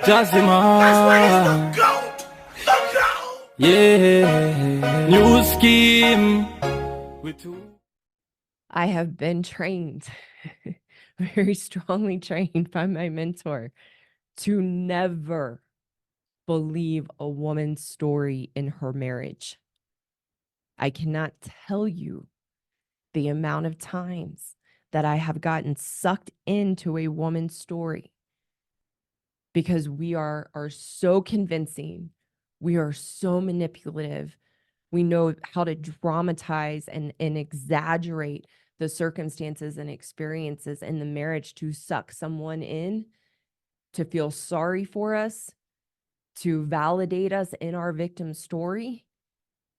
Jazima, yeah, new scheme. I have been trained, very strongly trained by my mentor to never believe a woman's story in her marriage. I cannot tell you the amount of times that I have gotten sucked into a woman's story because we are so convincing. We are so manipulative. We know how to dramatize and exaggerate the circumstances and experiences in the marriage to suck someone in, to feel sorry for us, to validate us in our victim story,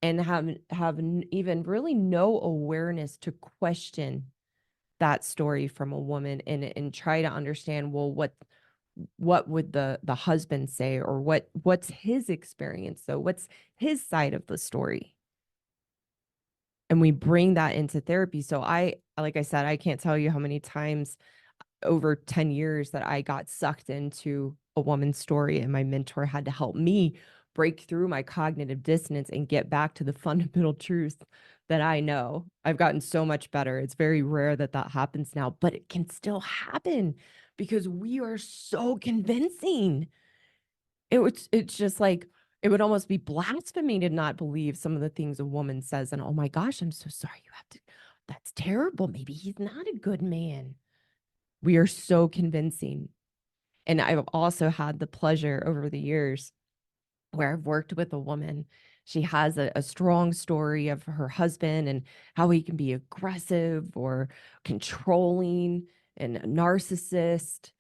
and have even really no awareness to question that story from a woman and try to understand, well, what would the husband say, or what's his experience, so what's his side of the story. And we bring that into therapy. So like I said, I can't tell you how many times over 10 years that I got sucked into a woman's story, and my mentor had to help me break through my cognitive dissonance and get back to the fundamental truth that I know. I've gotten so much better. It's very rare that happens now, but it can still happen because we are so convincing. It's just like, it would almost be blasphemy to not believe some of the things a woman says. And, oh my gosh, I'm so sorry. That's terrible. Maybe he's not a good man. We are so convincing. And I've also had the pleasure over the years where I've worked with a woman. She has a strong story of her husband and how he can be aggressive or controlling and a narcissist.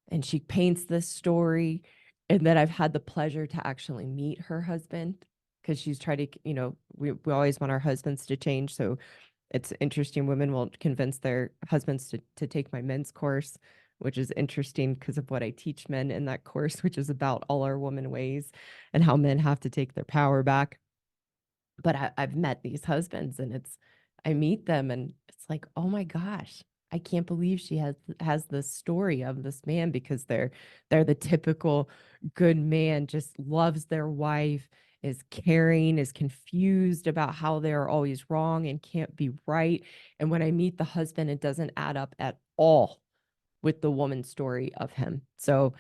And she paints this story. And then I've had the pleasure to actually meet her husband, because she's tried to, we always want our husbands to change. So it's interesting. Women will convince their husbands to take my men's course, which is interesting because of what I teach men in that course, which is about all our woman ways and how men have to take their power back. But I've met these husbands, and I meet them, and it's like, oh my gosh, I can't believe she has this story of this man, because they're the typical good man, just loves their wife, is caring, is confused about how they're always wrong and can't be right. And when I meet the husband, it doesn't add up at all with the woman's story of him. So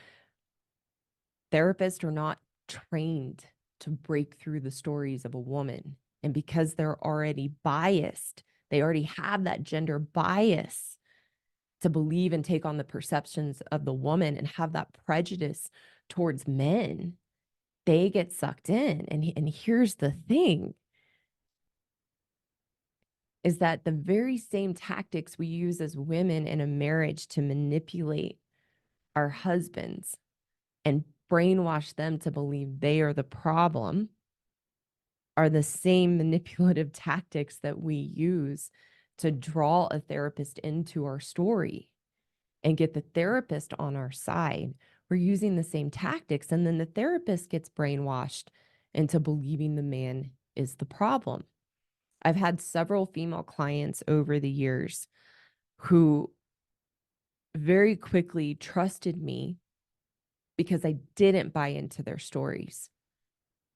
therapists are not trained to break through the stories of a woman. And because they're already biased, they already have that gender bias to believe and take on the perceptions of the woman and have that prejudice towards men, they get sucked in. And here's the thing, is that the very same tactics we use as women in a marriage to manipulate our husbands and brainwash them to believe they are the problem are the same manipulative tactics that we use to draw a therapist into our story and get the therapist on our side. We're using the same tactics, and then the therapist gets brainwashed into believing the man is the problem. I've had several female clients over the years who very quickly trusted me because I didn't buy into their stories,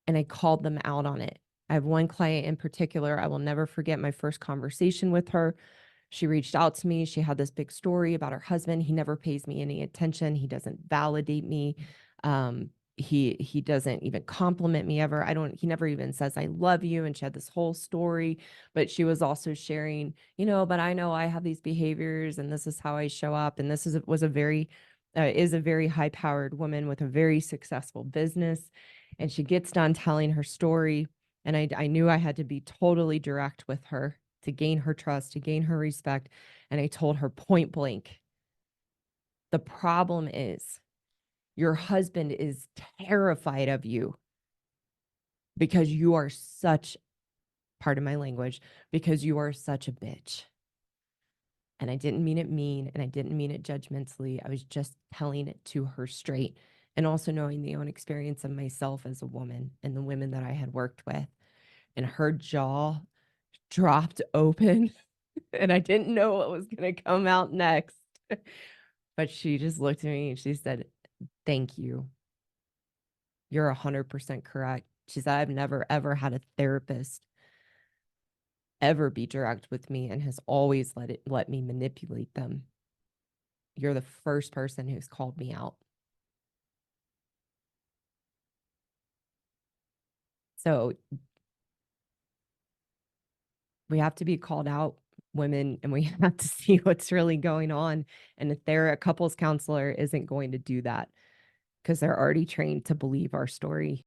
and I called them out on it. I have one client in particular, I will never forget my first conversation with her. She reached out to me. She had this big story about her husband. He never pays me any attention. He doesn't validate me. He doesn't even compliment me ever. He never even says I love you. And she had this whole story, but she was also sharing, but I know I have these behaviors and this is how I show up. And this is a very high powered woman with a very successful business. And she gets done telling her story. And I knew I had to be totally direct with her to gain her trust, to gain her respect. And I told her point blank, the problem is your husband is terrified of you because you are such, pardon my language, because you are such a bitch. And I didn't mean it mean, and I didn't mean it judgmentally. I was just telling it to her straight, and also knowing the own experience of myself as a woman and the women that I had worked with. And her jaw dropped open and I didn't know what was going to come out next. But she just looked at me and she said, Thank you. You're 100% correct. She said, I've never, ever had a therapist ever be direct with me and has always let me manipulate them. You're the first person who's called me out. So we have to be called out, women, and we have to see what's really going on. And if they're a couples counselor isn't going to do that because they're already trained to believe our story.